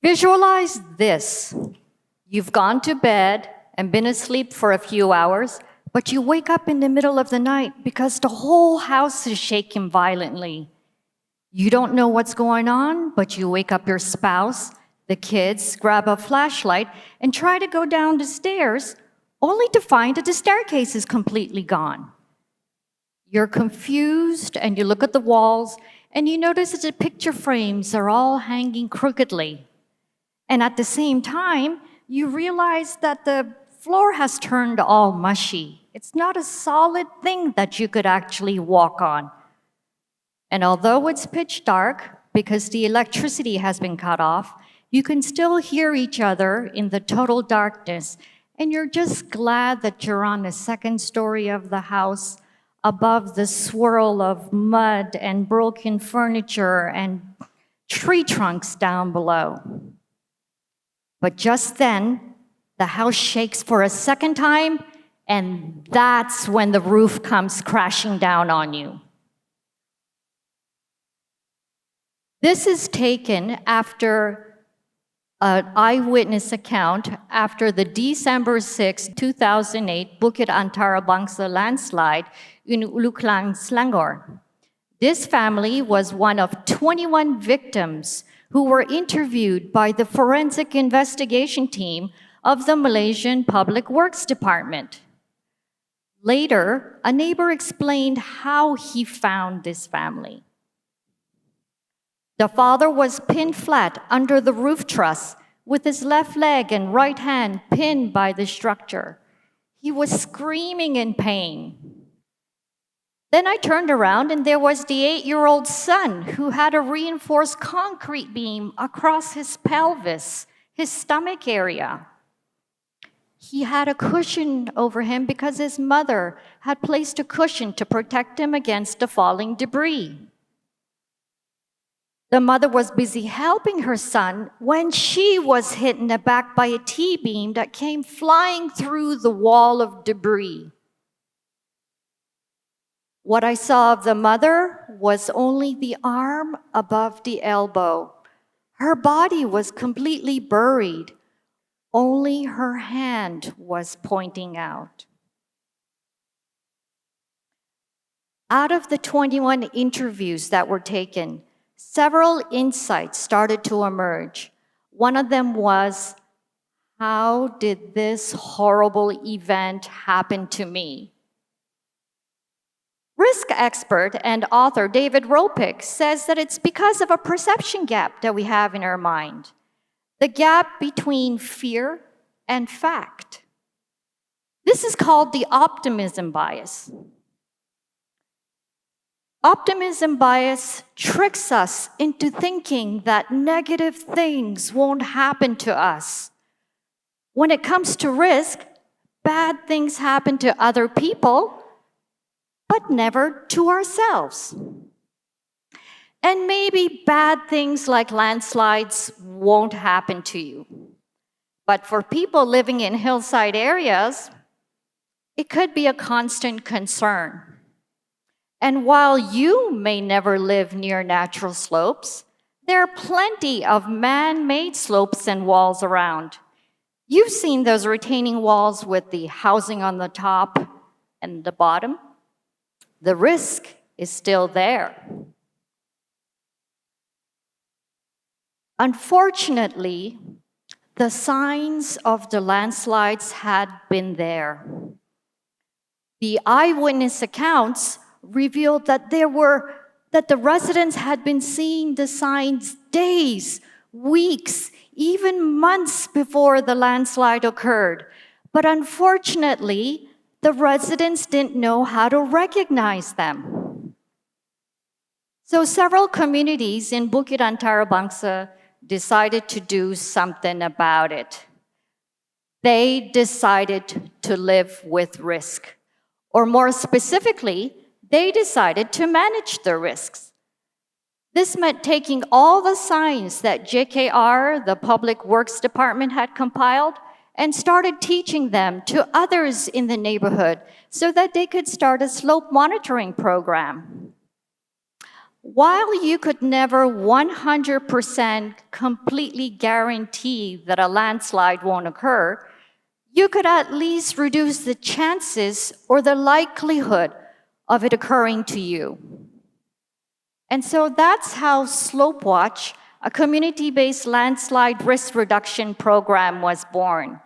Visualize this. You've gone to bed and been asleep for a few hours, but you wake up in the middle of the night because the whole house is shaking violently. You don't know what's going on, but you wake up your spouse, the kids, grab a flashlight, and try to go down the stairs, only to find that the staircase is completely gone. You're confused, and you look at the walls, and you notice that the picture frames are all hanging crookedly. And at the same time, you realize that the floor has turned all mushy. It's not a solid thing that you could actually walk on. And although it's pitch dark, because the electricity has been cut off, you can still hear each other in the total darkness, and you're just glad that you're on the second story of the house above the swirl of mud and broken furniture and tree trunks down below. But just then, the house shakes for a second time, and that's when the roof comes crashing down on you. This is taken after an eyewitness account after the December 6, 2008 Bukit Antara Bangsa landslide in Sultan of Selangor. This family was one of 21 victims who were interviewed by the forensic investigation team of the Malaysian Public Works Department. Later, a neighbor explained how he found this family. The father was pinned flat under the roof truss with his left leg and right hand pinned by the structure. He was screaming in pain. Then I turned around and there was the 8-year-old son who had a reinforced concrete beam across his pelvis, his stomach area. He had a cushion over him because his mother had placed a cushion to protect him against the falling debris. The mother was busy helping her son when she was hit in the back by a T-beam that came flying through the wall of debris. What I saw of the mother was only the arm above the elbow. Her body was completely buried. Only her hand was pointing out. Out of the 21 interviews that were taken, several insights started to emerge. One of them was, how did this horrible event happen to me? Risk expert and author David Ropick says that it's because of a perception gap that we have in our mind. The gap between fear and fact. This is called the optimism bias. Optimism bias tricks us into thinking that negative things won't happen to us. When it comes to risk, bad things happen to other people, but never to ourselves. And maybe bad things like landslides won't happen to you. But for people living in hillside areas, it could be a constant concern. And while you may never live near natural slopes, there are plenty of man-made slopes and walls around. You've seen those retaining walls with the housing on the top and the bottom. The risk is still there. Unfortunately, the signs of the landslides had been there. The eyewitness accounts revealed that the residents had been seeing the signs days, weeks, even months before the landslide occurred. But unfortunately, the residents didn't know how to recognize them. So several communities in Bukit Antara Bangsa decided to do something about it. They decided to live with risk. Or more specifically, they decided to manage the risks. This meant taking all the signs that JKR, the Public Works Department, had compiled and started teaching them to others in the neighborhood so that they could start a slope monitoring program. while you could never 100% completely guarantee that a landslide won't occur, you could at least reduce the chances or the likelihood of it occurring to you. And so that's how SlopeWatch, a community-based landslide risk reduction program, was born.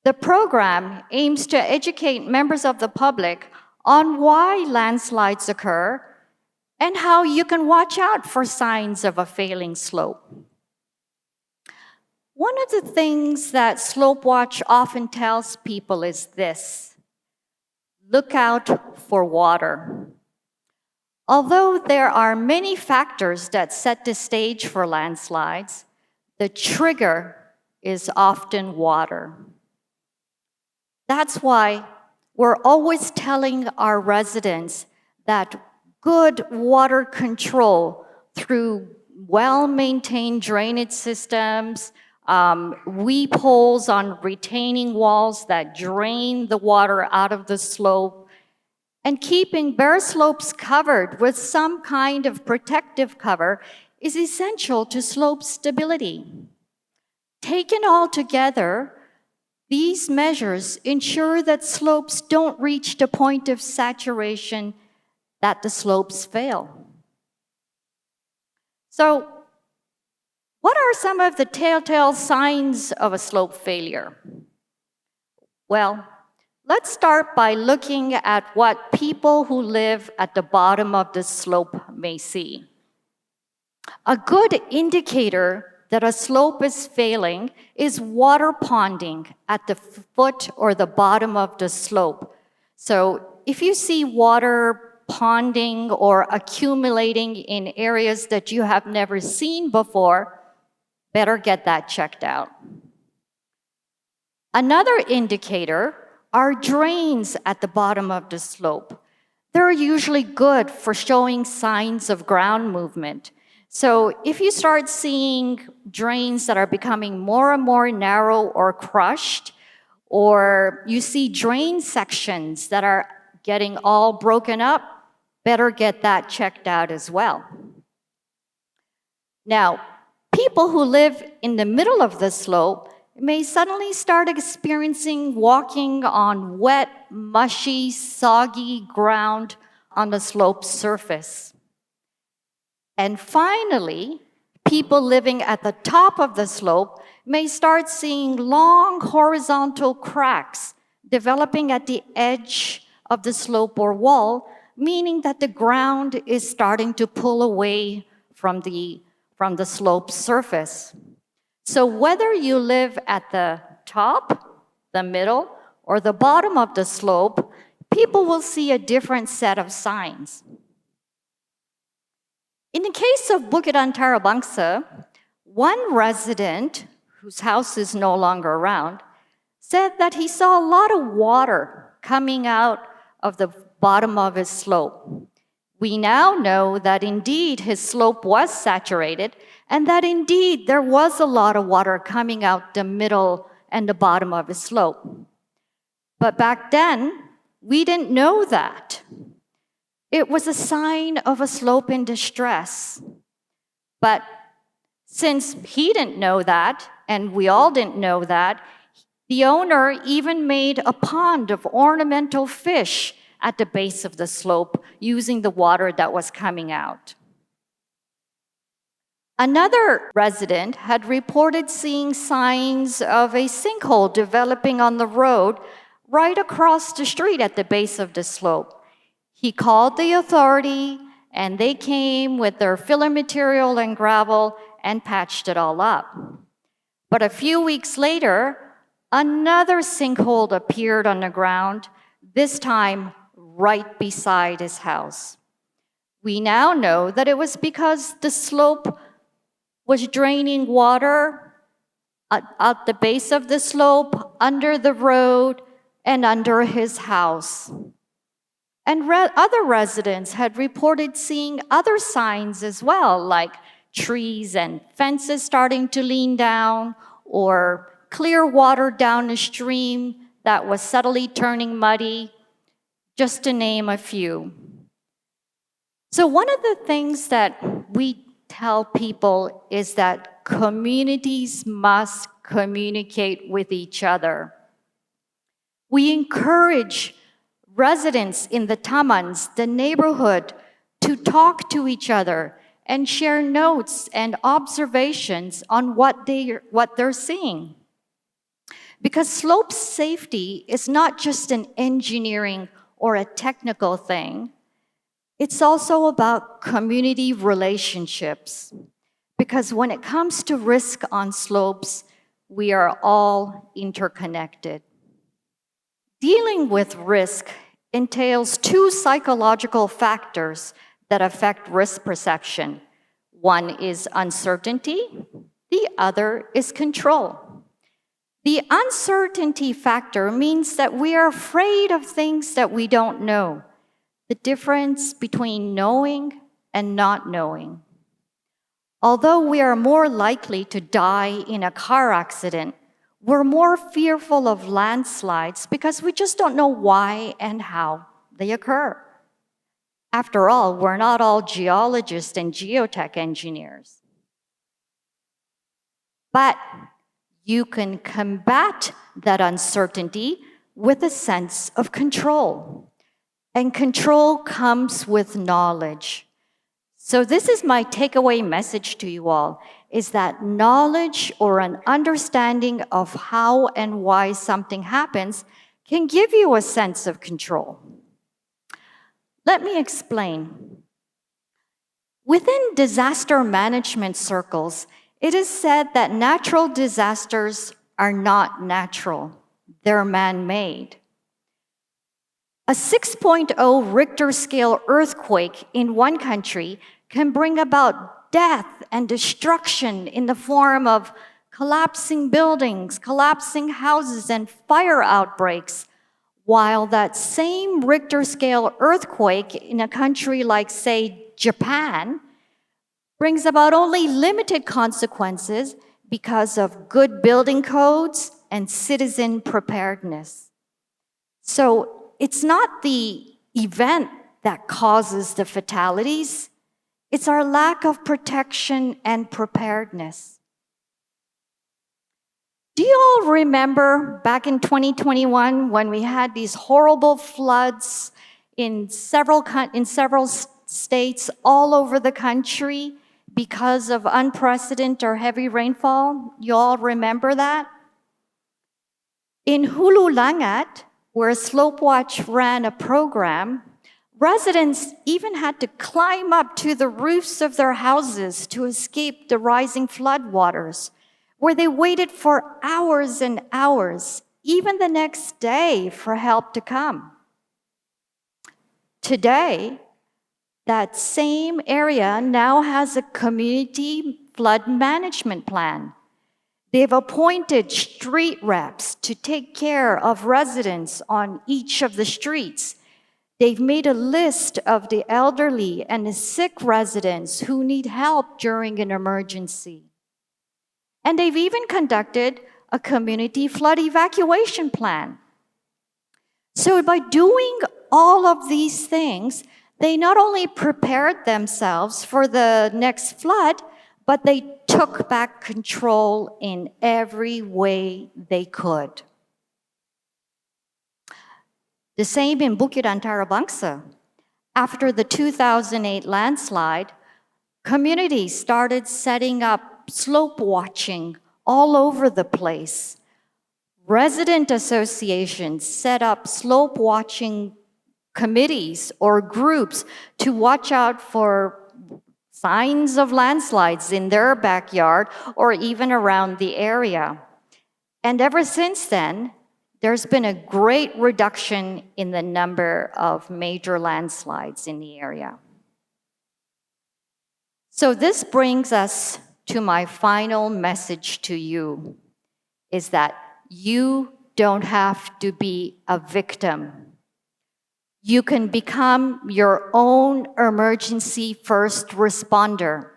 The program aims to educate members of the public on why landslides occur and how you can watch out for signs of a failing slope. One of the things that SlopeWatch often tells people is this: look out for water. Although there are many factors that set the stage for landslides, the trigger is often water. That's why we're always telling our residents that good water control through well-maintained drainage systems, weep holes on retaining walls that drain the water out of the slope, and keeping bare slopes covered with some kind of protective cover is essential to slope stability. Taken all together, these measures ensure that slopes don't reach the point of saturation that the slopes fail. So, what are some of the telltale signs of a slope failure? Well, let's start by looking at what people who live at the bottom of the slope may see. A good indicator that a slope is failing is water ponding at the foot or the bottom of the slope. So if you see water ponding or accumulating in areas that you have never seen before, better get that checked out. Another indicator are drains at the bottom of the slope. They're usually good for showing signs of ground movement. So if you start seeing drains that are becoming more and more narrow or crushed, or you see drain sections that are getting all broken up, better get that checked out as well. Now, people who live in the middle of the slope may suddenly start experiencing walking on wet, mushy, soggy ground on the slope surface. And finally, people living at the top of the slope may start seeing long horizontal cracks developing at the edge of the slope or wall, meaning that the ground is starting to pull away from the slope surface. So whether you live at the top, the middle, or the bottom of the slope, people will see a different set of signs. In the case of Bukit Antara Bangsa, one resident, whose house is no longer around, said that he saw a lot of water coming out of the bottom of his slope. We now know that indeed his slope was saturated, and that indeed there was a lot of water coming out the middle and the bottom of his slope. But back then, we didn't know that. It was a sign of a slope in distress. But since he didn't know that, and we all didn't know that, the owner even made a pond of ornamental fish at the base of the slope using the water that was coming out. Another resident had reported seeing signs of a sinkhole developing on the road right across the street at the base of the slope. He called the authority, and they came with their filler material and gravel and patched it all up. But a few weeks later, another sinkhole appeared on the ground, this time right beside his house. We now know that it was because the slope was draining water at the base of the slope, under the road, and under his house. And other residents had reported seeing other signs as well, like trees and fences starting to lean down, or clear water down a stream that was subtly turning muddy, just to name a few. So one of the things that we tell people is that communities must communicate with each other. We encourage residents in the tamans, the neighborhood, to talk to each other and share notes and observations on what they're seeing. Because slope safety is not just an engineering or a technical thing. It's also about community relationships. Because when it comes to risk on slopes, we are all interconnected. Dealing with risk entails two psychological factors that affect risk perception. One is uncertainty, the other is control. The uncertainty factor means that we are afraid of things that we don't know, the difference between knowing and not knowing. Although we are more likely to die in a car accident, we're more fearful of landslides because we just don't know why and how they occur. After all, we're not all geologists and geotech engineers. But you can combat that uncertainty with a sense of control. And control comes with knowledge. So this is my takeaway message to you all, is that knowledge or an understanding of how and why something happens can give you a sense of control. Let me explain. Within disaster management circles, it is said that natural disasters are not natural. They're man-made. A 6.0 Richter scale earthquake in one country can bring about death and destruction in the form of collapsing buildings, collapsing houses, and fire outbreaks, while that same Richter scale earthquake in a country like, say, Japan, brings about only limited consequences because of good building codes and citizen preparedness. So it's not the event that causes the fatalities, it's our lack of protection and preparedness. Do you all remember back in 2021 when we had these horrible floods in several states all over the country because of unprecedented or heavy rainfall? You all remember that? In Hulu Langat, where SlopeWatch ran a program, residents even had to climb up to the roofs of their houses to escape the rising floodwaters, where they waited for hours and hours, even the next day, for help to come. Today, that same area now has a community flood management plan. They've appointed street reps to take care of residents on each of the streets. They've made a list of the elderly and the sick residents who need help during an emergency. And they've even conducted a community flood evacuation plan. So by doing all of these things, they not only prepared themselves for the next flood, but they took back control in every way they could. The same in Bukit Antara Bangsa. After the 2008 landslide, communities started setting up slope watching all over the place. Resident associations set up slope watching committees or groups to watch out for signs of landslides in their backyard or even around the area. And ever since then, there's been a great reduction in the number of major landslides in the area. So this brings us to my final message to you, is that you don't have to be a victim. You can become your own emergency first responder.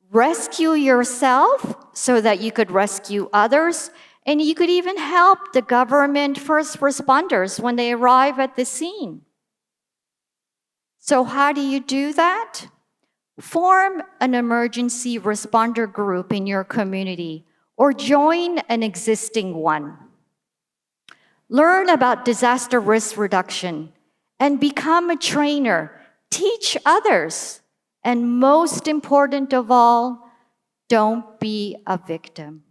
Rescue yourself so that you could rescue others, and you could even help the government first responders when they arrive at the scene. So how do you do that? Form an emergency responder group in your community or join an existing one. Learn about disaster risk reduction and become a trainer. Teach others. And most important of all, don't be a victim.